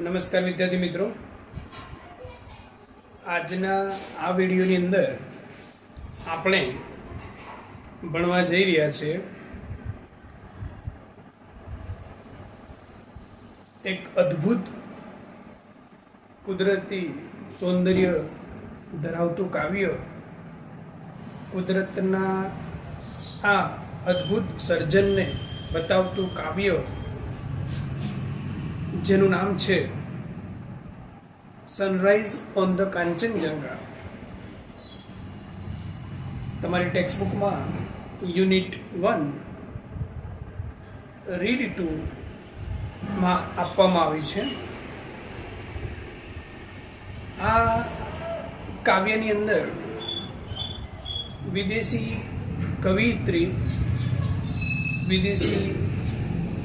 નમસ્કાર વિદ્યાર્થી મિત્રો, આજના આ વિડીયોની અંદર આપણે ભણવા જઈ રહ્યા છીએ એક અદ્ભુત કુદરતી સૌંદર્ય ધરાવતું કાવ્ય, કુદરતના આ અદ્ભુત સર્જનને બતાવતું કાવ્ય જેનું નામ છે સનરાઈઝ ઓન ધ કાંચનજંગા. તમારી ટેક્સ્ટ બુકમાં યુનિટ 1 રીડ 2 માં આપવામાં આવી છે. આ કાવ્યની અંદર વિદેશી કવિયત્રી, વિદેશી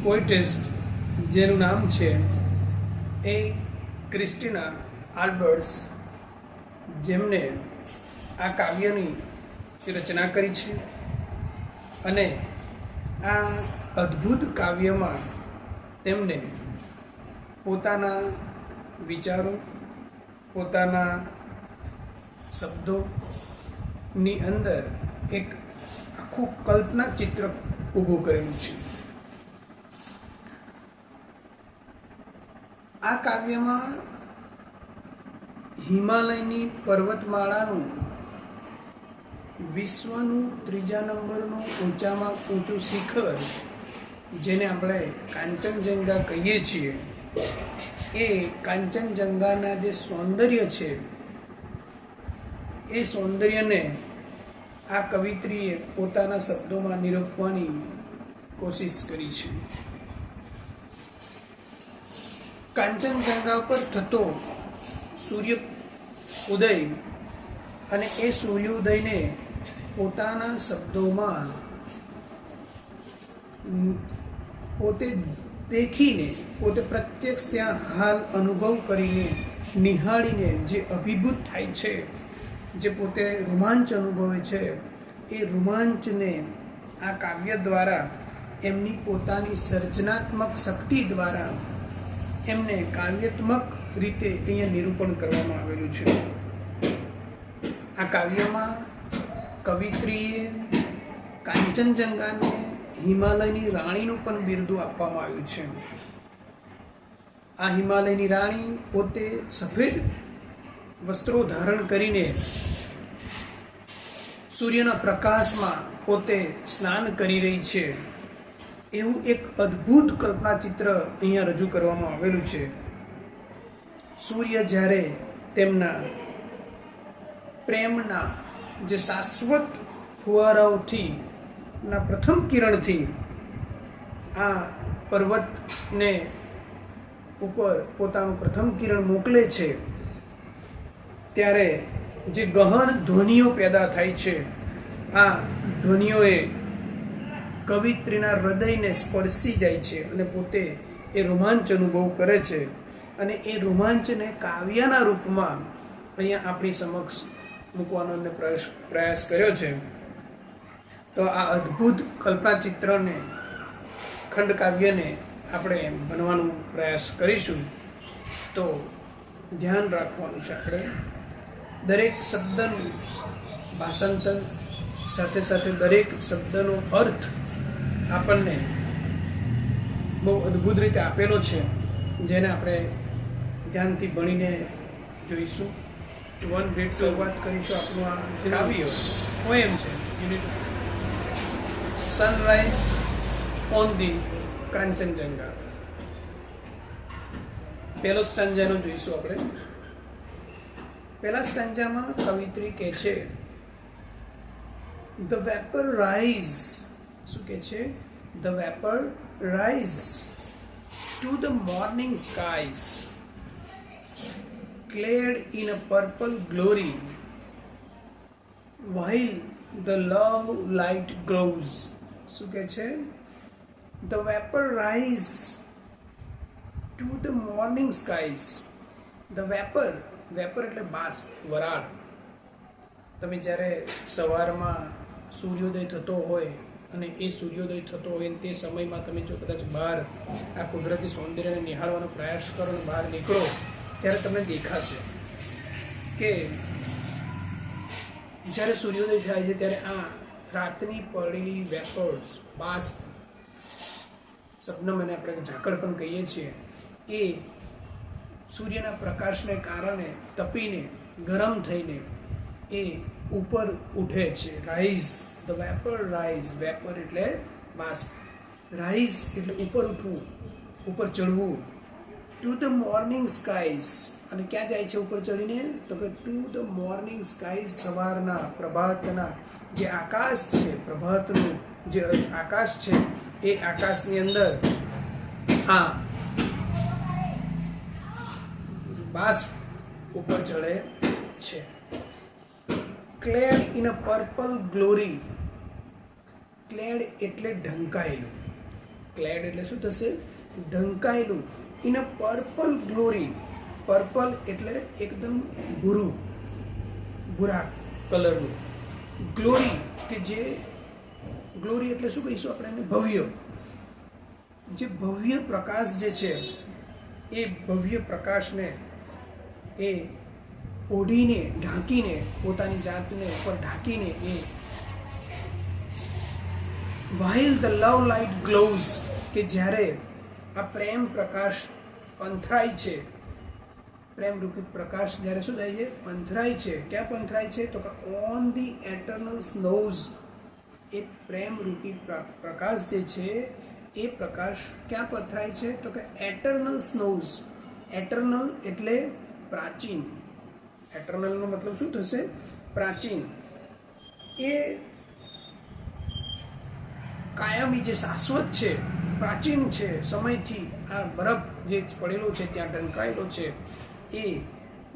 પોએટિસ્ટ જેનું નામ છે એ ક્રિસ્ટીના આલ્બર્ટ્સ, જેમને આ કાવ્યની રચના કરી છે અને આ અદ્ભુત કાવ્યમાં તેમને પોતાના વિચારો, પોતાના શબ્દોની અંદર એક આખું કલ્પના ચિત્ર ઊભું કરેલું છે. આ કાવ્યમાં હિમાલયની પર્વતમાળાનું વિશ્વનું 3જા નંબરનું ઊંચામાં ઊંચું શિખર, જેને આપણે કાંચનજંગા કહીએ છીએ, એ કાંચનજંગાના જે સૌંદર્ય છે એ સૌંદર્યને આ કવિત્રીએ પોતાના શબ્દોમાં નિરૂપવાની કોશિશ કરી છે. કાંચનજંગા પર થતો સૂર્ય ઉદય અને એ સૂર્યોદયને પોતાના શબ્દોમાં પોતે દેખીને, પોતે પ્રત્યક્ષ ત્યાં હાલ અનુભવ કરીને, નિહાળીને જે અભિભૂત થાય છે, જે પોતે રોમાંચ અનુભવે છે, એ રોમાંચને આ કાવ્ય દ્વારા એમની પોતાની સર્જનાત્મક શક્તિ દ્વારા એમને કાવ્યાત્મક રીતે અહીંયા નિરૂપણ કરવામાં આવેલું છે. આ કાવ્યમાં કવિત્રીએ કાંચનજંગાને હિમાલયની રાણીનું પણ બિરુદ આપવામાં આવ્યું છે. આ હિમાલયની રાણી પોતે સફેદ વસ્ત્રો ધારણ કરીને સૂર્યના પ્રકાશમાં પોતે સ્નાન કરી રહી છે, એવું એક અદ્ભુત કલ્પના ચિત્ર અહીંયા રજૂ કરવામાં આવેલું છે. સૂર્ય જ્યારે તેમના પ્રેમના જે શાશ્વત ફુવારાઓથી ના પ્રથમ કિરણથી આ પર્વતને ઉપર પોતાનું પ્રથમ કિરણ મોકલે છે, ત્યારે જે ગહન ધ્વનિઓ પેદા થાય છે, આ ધ્વનિઓએ કવિત્રીના હૃદયને સ્પર્શી જાય છે અને પોતે એ રોમાંચ અનુભવ કરે છે અને એ રોમાંચને કાવ્યના રૂપમાં અહીંયા આપણી સમક્ષ મૂકવાનો એમને પ્રયાસ કર્યો છે. તો આ અદ્ભુત કલ્પના ચિત્રને, ખંડકાવ્યને આપણે બનવાનો પ્રયાસ કરીશું. તો ધ્યાન રાખવાનું છે, આપણે દરેક શબ્દનું ભાષાંતર સાથે સાથે દરેક શબ્દનો અર્થ આપણને બહુ અદ્ભુત રીતે આપેલો છે, જેને આપણે ધ્યાનથી ભણીને જોઈશું. 1 રીડ શરૂઆત કરીશું. આપણું આ જે કાવ્ય પોએમ છે, સનરાઈઝ ઓન ધી કાંચનજંગા. પહેલો સ્ટાન્જાનો જોઈશું આપણે. પહેલા સ્ટાન્જામાં કવિત્રી કહે છે, The vapor rise, શું કહે છે? The vapor rise to the morning skies, clad in a purple glory, while the love light glows. શું કહે છે? The vapor rise to the morning skies. The vapor એટલે બાષ્પ, વરાળ. તમે જ્યારે સવારમાં સૂર્યોદય થતો હોય અને એ સૂર્યોદય થતો હોય ને તે સમયમાં તમે જો કદાચ બહાર આ કુદરતી સૌંદર્યને નિહાળવાનો પ્રયાસ કરો અને બહાર નીકળો ત્યારે તમને દેખાશે કે જ્યારે સૂર્યોદય થાય છે ત્યારે આ રાતની પડેલી વેપર્સ, બાષ્પ, સપનમ એને આપણે ઝાકળ પણ કહીએ છીએ, એ સૂર્યના પ્રકાશને કારણે તપીને ગરમ થઈને એ ઉપર ઉઠે છે. Rise, the vapour rise. Vapour એટલે બાષ્પ, રાઇઝ એટલે ઉપર ઉઠવું, ઉપર ચડવું. To the morning skies. અને ક્યાં જાય છે ઉપર ચડીને? તો કે ટુ ધ મોર્નિંગ સ્કાઈઝ. સવારના, પ્રભાતના જે આકાશ છે, પ્રભાતનું જે આકાશ છે એ આકાશની અંદર આ બાષ્પ ઉપર ચડે છે. Clad in a purple glory. Clad એટલે ઢંકાયેલું. ક્લેડ એટલે શું થશે? ઢંકાયેલું. In a purple glory. Purple એટલે એકદમ ભૂરું, ભૂરા કલરનું. ગ્લોરી કે જે ગ્લોરી એટલે શું કહીશું આપણે એને? ભવ્ય. જે ભવ્ય પ્રકાશ જે છે એ ભવ્ય પ્રકાશને એ ઓઢીને, ઢાંકીને, પોતાની જાતને ઉપર ઢાંકીને એ while the love light glows, કે જ્યારે આ પ્રેમ પ્રકાશ પંથરાય છે, પ્રેમ રૂપી પ્રકાશ જ્યારે શું થાય છે? પંથરાય છે. ક્યાં પંથરાય છે? તો કે ઓન ધી એટર્નલ સ્નોઝ. એ પ્રેમ રૂપી પ્રકાશ જે છે એ પ્રકાશ ક્યાં પથરાય છે? તો કે એટર્નલ સ્નોઝ. એટર્નલ એટલે પ્રાચીન. એટર્નલનો મતલબ શું થશે? પ્રાચીન. એ કાયમી, જે શાશ્વત છે, પ્રાચીન છે, સમયથી આ બરફ જે પડેલો છે ત્યાં ઢંકાયેલો છે, એ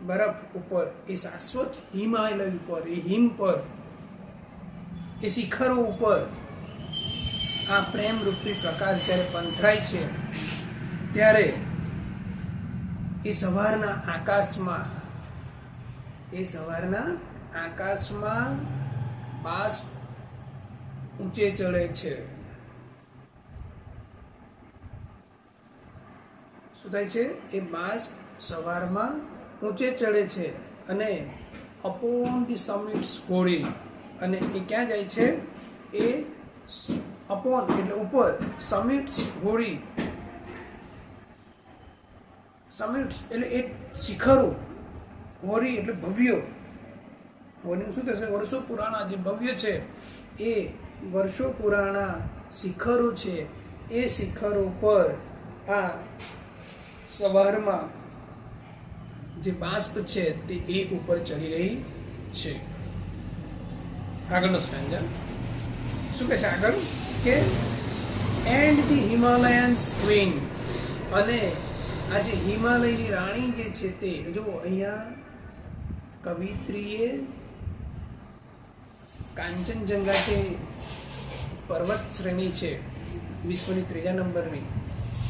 બરફ ઉપર, એ શાશ્વત હિમાલય ઉપર, એ હિમ પર, એ શિખરો ઉપર આ પ્રેમ રૂપી પ્રકાશ જ્યારે પંથરાય છે ત્યારે એ સવારના આકાશમાં બાષ્પ ઊંચે ચડે છે. શું થાય છે? એ બાષ્પ સવારમાં ઊંચે ચડે છે અને અપોન ધી સમિટ્સ હોળી. અને એ ક્યાં જાય છે? એ અપોન એટલે ઉપર, સમિટ્સ હોળી. સમિટ્સ એટલે એ શિખરો, હોળી એટલે ભવ્ય. હોળીનું શું થશે? વર્ષો પુરાણા જે ભવ્ય છે એ વર્ષો પુરાણા શિખરો છે. એ શિખરો પર આ સવારમાં જે બાષ્પ છે તે એ ઉપર ચડી રહી છે. આગળનો સ્ટેન્જા શું કહે છે આગળ? કે એન્ડ ધી હિમાલયન્સ ક્વીન. અને આ જે હિમાલયની રાણી જે છે તે, જો અહીંયા કવિત્રીએ કાંચનજંગા જે પર્વત શ્રેણી છે વિશ્વની 3જા નંબરની,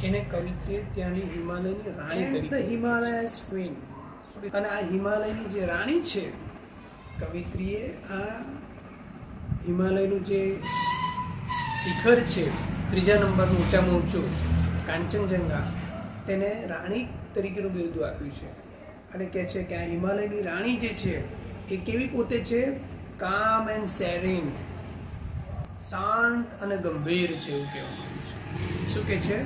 એને કવિત્રીએ ત્યાંની હિમાલયની રાણી તરીકે, હિમાલયસ ક્વીન. અને આ હિમાલયની જે રાણી છે, કવિત્રીએ આ હિમાલયનું જે શિખર છે 3જા નંબરનું ઊંચામાં ઊંચું કાંચનજંગા, તેને રાણી તરીકેનું બિરુદ આપ્યું છે. અને કહે છે કે આ હિમાલયની રાણી જે છે એ કેવી પોતે છે? કામ એન્ડ સેરીન. શાંત અને ગંભીર છે એવું કહેવામાં આવ્યું છે. શું કહે છે?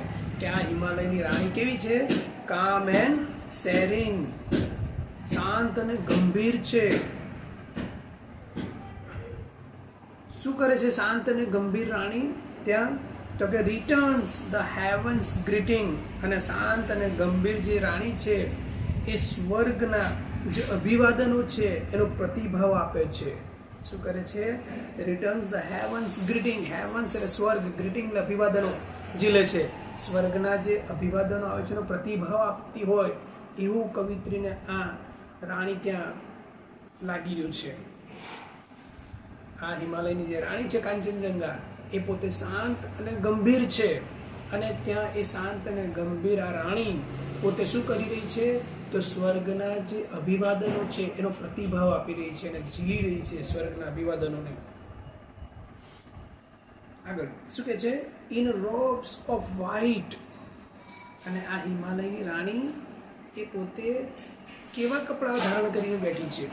કે આ હિમાલયની રાણી કેવી છે? કામ એન્ડ સેરીન. શાંત અને ગંભીર છે. શું કરે છે શાંત અને ગંભીર રાણી ત્યાં? તો કે રિટર્ન્સ ધ હેવન્સ ગ્રીટિંગ. અને શાંત અને ગંભીર જે રાણી છે એ સ્વર્ગના જે અભિવાદનો છે એનો પ્રતિભાવ આપે છે. શું કરે છે? Returns the heavens greeting. Heavens એટલે સ્વર્ગ, ગ્રીટિંગ એટલે અભિવાદનો ઝીલે છે. સ્વર્ગના જે અભિવાદનો આવે છે એનો પ્રતિભાવ આપતી હોય એવું કવિત્રીને આ રાણી ત્યાં લાગી રહ્યું છે. આ હિમાલયની જે રાણી છે કાંચનજંગા, એ પોતે શાંત અને ગંભીર છે. અને ત્યાં એ શાંત અને ગંભીર આ રાણી પોતે શું કરી રહી છે? તો સ્વર્ગના જે અભિવાદનો છે એનો પ્રતિભાવ આપી રહી છે અને ઝીલી રહી છે સ્વર્ગના અભિવાદનોને. આગળ શું કહે છે? In robes of white. અને આ હિમાલયની રાણી એ પોતે કેવા કપડાં ધારણ કરીને બેઠી છે?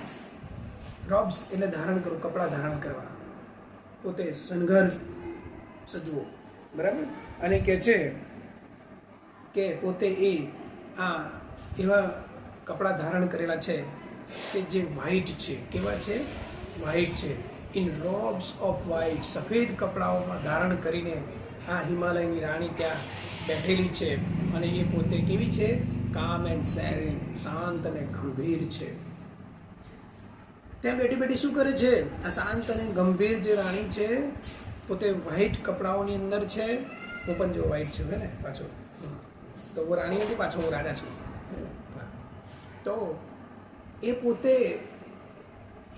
રોબ્સ એટલે ધારણ કરવું, કપડાં ધારણ કરવા, પોતે શણગાર સજવો, બરાબર. અને કહે છે કે પોતે એ આ એવા કપડાં ધારણ કરેલા છે કે જે વ્હાઇટ છે. કેવા છે? વ્હાઇટ છે. ઇન રોબ્સ ઓફ વ્હાઇટ, સફેદ કપડાઓમાં ધારણ કરીને આ હિમાલયની રાણી ત્યાં બેઠેલી છે. અને એ પોતે કેવી છે? કામ એન્ડ સેરેન, શાંત અને ગંભીર છે. ત્યાં બેઠી બેઠી શું કરે છે? આ શાંત અને ગંભીર જે રાણી છે પોતે વ્હાઇટ કપડાઓની અંદર છે. હું પણ જો વ્હાઇટ છું હે ને પાછો, તો હું રાણી હતી, પાછો હું રાજા છું. તો એ પોતે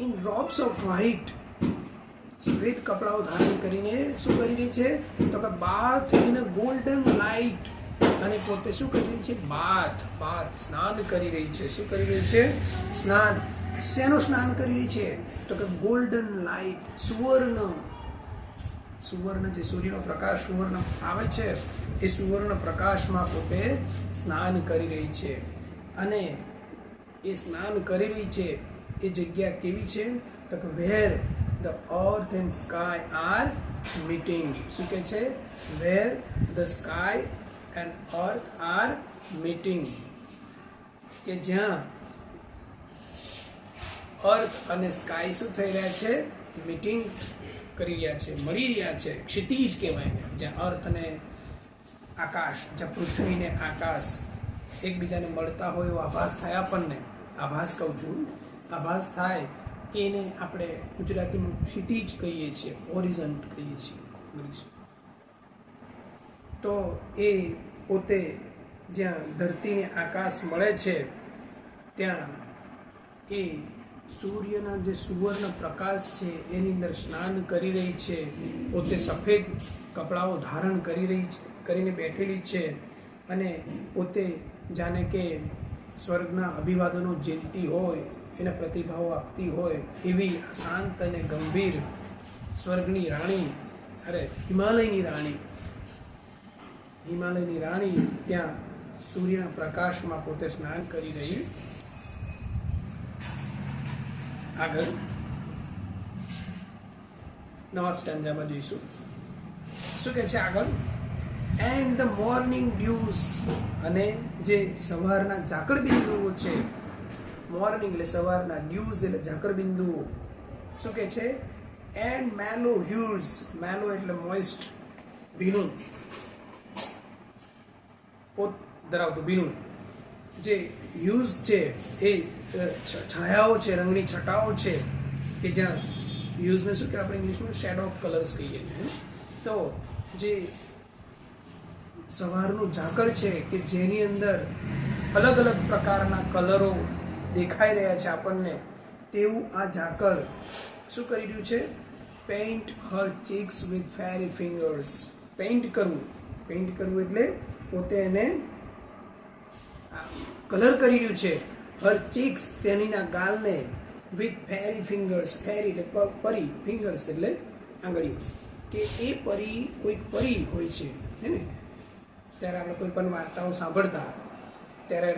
ઇન રોબ્સ ઓફ વ્હાઇટ, સફેદ કપડાઓ ધારણ કરીને શું કરી રહી છે? તો કે બાથ ઇન અ ગોલ્ડન લાઇટ. અને પોતે શું કરી રહી છે? બાથ સ્નાન કરી રહી છે. શું કરી રહી છે? સ્નાન. શેનું સ્નાન કરી રહી છે? તો કે ગોલ્ડન લાઇટ, સુવર્ણ જે સૂર્યનો પ્રકાશ સુવર્ણ આવે છે એ સુવર્ણ પ્રકાશમાં પોતે સ્નાન કરી રહી છે. અને એ સ્નાન કરી રહી છે એ જગ્યા કેવી છે? તો કે where the earth and sky are meeting. શું કહે છે? Where the sky and earth are meeting. કે જ્યાં અર્થ અને સ્કાય શું થઈ રહ્યા છે? મીટિંગ કરી રહ્યા છે, મળી રહ્યા છે. ક્ષિતિજ કહેવાય ને, જ્યાં અર્થ અને આકાશ, જ્યાં પૃથ્વી ને આકાશ એકબીજાને મળતા હોય એવો આભાસ થાય આપણને. આભાસ કહું છું, આભાસ થાય એને આપણે ગુજરાતીમાં ક્ષિતિજ કહીએ છીએ, હોરિઝન્ટ કહીએ છીએ. તો એ પોતે જ્યાં ધરતીને આકાશ મળે છે ત્યાં એ સૂર્યના જે સુવર્ણ પ્રકાશ છે એની અંદર સ્નાન કરી રહી છે. પોતે સફેદ કપડાઓ ધારણ કરીને બેઠેલી છે. અને પોતે જાણે કે સ્વર્ગના અભિવાદનો ઝીલતી હોય, એના પ્રતિભાવો આપતી હોય એવી શાંત અને ગંભીર સ્વર્ગની રાણી, હિમાલયની રાણી ત્યાં સૂર્યના પ્રકાશમાં પોતે સ્નાન કરી રહી. આગળ નવા સ્ટેન્જામાં જોઈશું શું કહે છે આગળ. એન્ડ ધ મોર્નિંગ ડ્યુઝ, અને જે સવારના ઝાકળ બિંદુઓ છે, મોર્નિંગ એટલે સવારના, ડ્યુઝ એટલે ઝાકળ બિંદુઓ. શું કહે છે? એન્ડ મેલો હ્યુઝ, મેલો એટલે મોઇસ્ટ, ભીનું, પોત ધરાવતું ભીનું. જે હ્યુઝ છે એ છાયાઓ છે, રંગની છટાઓ છે કે જ્યાં હ્યુઝને શું કે આપણે ઇંગ્લિશમાં શેડો ઓફ કલર્સ કહીએ છીએ. તો જે સવારનું ઝાકળ છે કે જેની અંદર અલગ અલગ પ્રકારના કલરો દેખાઈ રહ્યા છે આપણને, તેવું આ ઝાકળ શું કરી રહ્યું છે? Paint her cheeks with fairy fingers. Paint કરવું એટલે પોતે એને કલર કરી રહ્યું છે. હર ચીક્સ, તેનીના ગાલને, વિથ ફેરી ફિંગર્સ, ફેરી એટલે પરી, ફિંગર્સ એટલે આંગળીઓ. કે એ પરી કોઈક પરી હોય છે હે ને. ત્યારે આપણે કોઈ પણ વાર્તાઓ સાંભળતા ત્યારે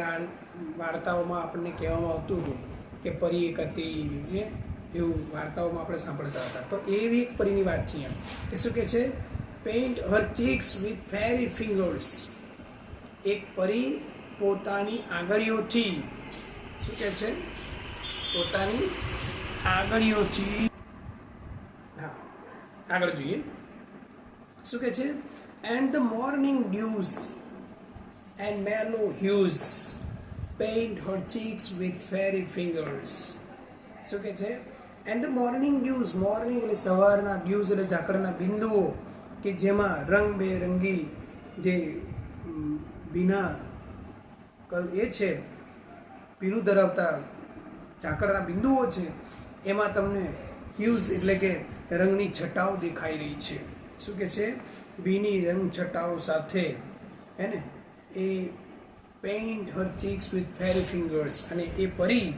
વાર્તાઓમાં આપણને કહેવામાં આવતું હતું કે પરી એક હતી, એવું વાર્તાઓમાં આપણે સાંભળતા હતા. તો એવી એક પરીની વાત છે એમ કે શું કહે છે? Paint her cheeks with fairy fingers. એક પરી પોતાની આંગળીઓથી, શું કહે છે? પોતાની આંગળીઓથી, હા આગળ જોઈએ શું કહે છે? And the morning dews and mellow hues paint her cheeks with fairy fingers. શું કહે છે? And the morning dews, morning એટલે સવારના, ડ્યુઝ એટલે ઝાકળના બિંદુઓ કે જેમાં રંગબેરંગી જે ભીના એ છે, ભીનું ધરાવતા ઝાકળના બિંદુઓ છે, એમાં તમને હ્યુઝ એટલે કે રંગની છટાઓ દેખાઈ રહી છે. શું કે છે? ભીની રંગ છટાઓ સાથે હે ને. એ paint her cheeks with fairy fingers, અને એ પરી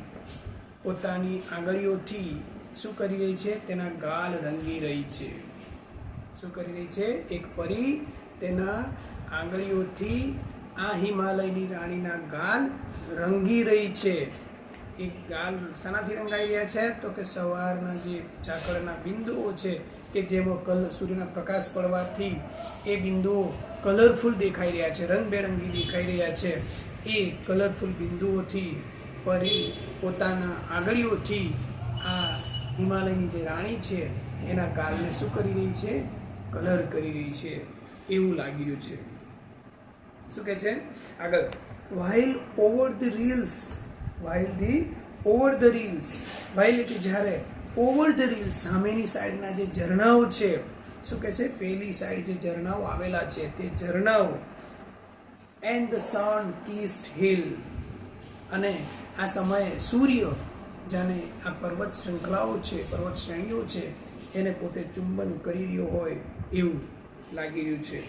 પોતાની આંગળીઓથી શું કરી રહી છે? તેના ગાલ રંગી રહી છે. શું કરી રહી છે? એક પરી તેના આંગળીઓથી આ હિમાલયની રાણીના ગાલ રંગી રહી છે. એક ગાલ શાનાથી રંગાઈ રહ્યા છે? તો કે સવારના જે ઝાકળના બિંદુઓ છે કે જેમાં સૂર્યના પ્રકાશ પડવાથી એ બિંદુઓ કલરફુલ દેખાઈ રહ્યા છે, રંગબેરંગી દેખાઈ રહ્યા છે. એ કલરફુલ બિંદુઓથી પરી પોતાના આંગળીઓથી આ હિમાલયની જે રાણી છે એના ગાલને શું કરી રહી છે? કલર કરી રહી છે એવું લાગી રહ્યું છે. શું કહે છે આગળ? while over the reels એટલે જ્યારે ઓવર ધ રીલ્સ સામેની સાઈડના જે ઝરણાઓ છે, શું કહે છે? પેલી સાઈડ જે ઝરણાઓ આવેલા છે તે ઝરણાઓ and the sun kissed hill, અને આ સમયે સૂર્ય જાણે આ પર્વત શૃંખલાઓ છે, પર્વત શ્રેણીઓ છે એને પોતે ચુંબન કરી રહ્યો હોય એવું લાગી રહ્યું છે.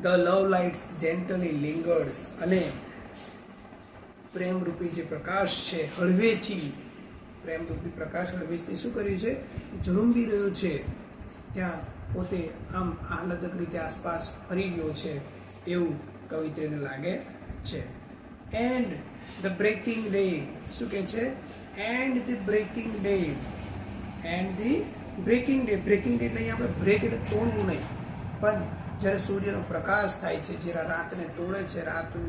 The love lights gently lingers, અને પ્રેમરૂપી જે પ્રકાશ છે હળવેથી, પ્રેમરૂપી પ્રકાશ હળવેથી શું કર્યું છે? ઝળુંબી રહ્યો છે. ત્યાં પોતે આમ આહલાદક રીતે આસપાસ ફરી રહ્યો છે એવું કવિત્રીને લાગે છે. એન્ડ ધ બ્રેકિંગ ડે, શું કહે છે? And the breaking day, breaking day એટલે અહીંયા આપણે બ્રેક એટલે તોડવું નહીં, પણ જ્યારે સૂર્યનો પ્રકાશ થાય છે, જ્યારે રાતને તોડે છે, રાતનો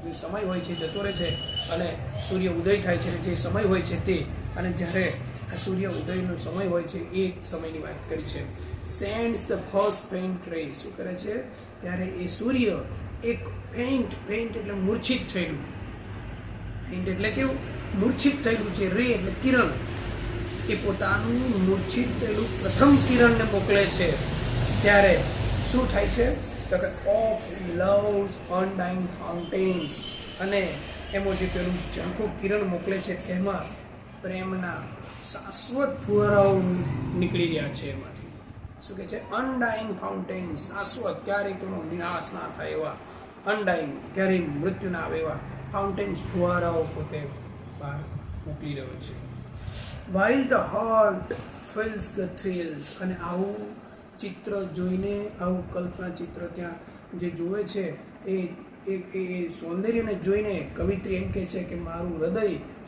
જે સમય હોય છે જતો રહે છે અને સૂર્ય ઉદય થાય છે, જે સમય હોય છે તે, અને જ્યારે આ સૂર્ય ઉદયનો સમય હોય છે એ સમયની વાત કરી છે. સેન્ડ્સ ધ ફર્સ્ટ ફેઇન્ટ રે, શું કરે છે? ત્યારે એ સૂર્ય એક ફેઇન્ટ એટલે મૂર્છિત થયેલું, ફેઇન્ટ એટલે કેવું? મૂર્છિત થયેલું છે. રે એટલે કિરણ, એ પોતાનું મૂર્છિત થયેલું પ્રથમ કિરણને મોકલે છે. ત્યારે શું થાય છે? તો કે ઓફ લવ્સ અનડાઇંગ ફાઉન્ટેન્સ, અને એમાં જે પેલું ઝાંખું કિરણ મોકલે છે તેમાં પ્રેમના શાશ્વત ફુવારાઓ નીકળી રહ્યા છે એમાંથી. શું કહે છે? અનડાઇંગ ફાઉન્ટેન્સ, શાશ્વત, ક્યારેય તેનો વિનાશ ના થાય એવા, અનડાઇંગ ક્યારેય મૃત્યુ ના આવે એવા ફાઉન્ટેન્સ, ફુવારાઓ પોતે બહાર મોકલી રહ્યો છે. while the heart feels the thrills, અને આવું ચિત્ર જોઈને, આવું કલ્પના ચિત્ર ત્યાં જે જુએ છે એ સૌંદર્યને જોઈને કવિત્રી એમ કહે છે કે મારું હૃદય,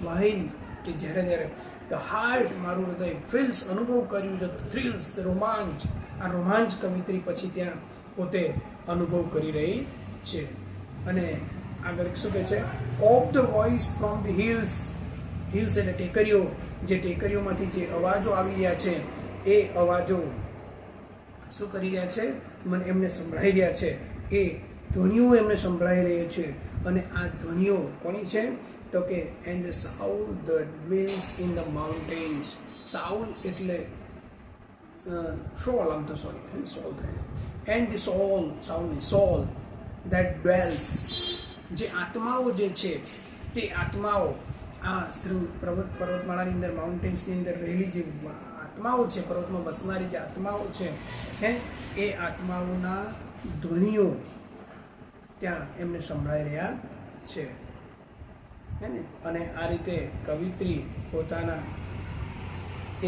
while કે જ્યારે ધ હાર્ટ, મારું હૃદય, ફીલ્સ અનુભવ કર્યું, ધ થ્રિલ્સ, ધ રોમાંચ, આ રોમાંચ કવિત્રી પછી ત્યાં પોતે અનુભવ કરી રહી છે. અને આગળ શું કહે છે? Of the voice from the hills એટલે ટેકરીઓ, જે ટેકરીઓમાંથી જે અવાજો આવી રહ્યા છે એ અવાજો શું કરી રહ્યા છે? એમને સંભળાઈ રહ્યા છે. એ ધ્વનિઓ એમને સંભળાઈ રહી છે. અને આ ધ્વનિઓ કોની છે? તો કે and the soul the dwells in the mountains. Soul એટલે સોલ, આમ તો સોલ થાય. એન્ડ ધ સોલ, સાઉલની સોલ, ધેટ ડ્વેલ્સ, જે આત્માઓ જે છે તે આત્માઓ આ પર્વતમાળાની અંદર, માઉન્ટેન્સની અંદર રહેલી જે આત્માઓ છે, પર્વતમાં બસનારી જે આત્માઓ છે એ આત્માઓના ધ્વનિઓ ત્યાં એમને સંભળાઈ રહ્યા છે. ને અને આ રીતે કવિત્રી પોતાના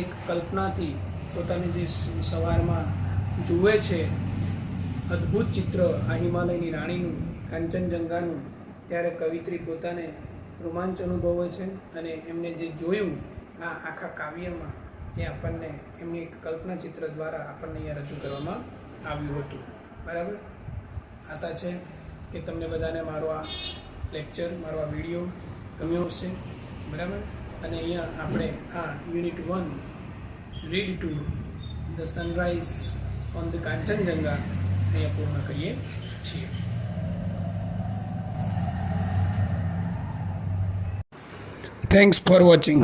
એક કલ્પનાથી પોતાને જે સવારમાં જુએ છે અદ્ભુત ચિત્ર આ હિમાલયની રાણીનું, કાંચનજંગાનું, ત્યારે કવિત્રી પોતાને રોમાંચ અનુભવે છે. અને એમને જે જોયું આ આખા કાવ્યમાં એ આપણને એમની કલ્પના ચિત્ર દ્વારા આપણને અહીંયા રજૂ કરવામાં આવ્યું હતું. બરાબર? આશા છે કે તમને બધાને મારો આ લેક્ચર, મારો આ વિડીયો ગમ્યો હશે. બરાબર? અને અહીંયા આપણે આ unit 1 read to the sunrise on the Kanchenjunga અહીંયા પૂર્ણ કરીએ છીએ. Thanks for watching.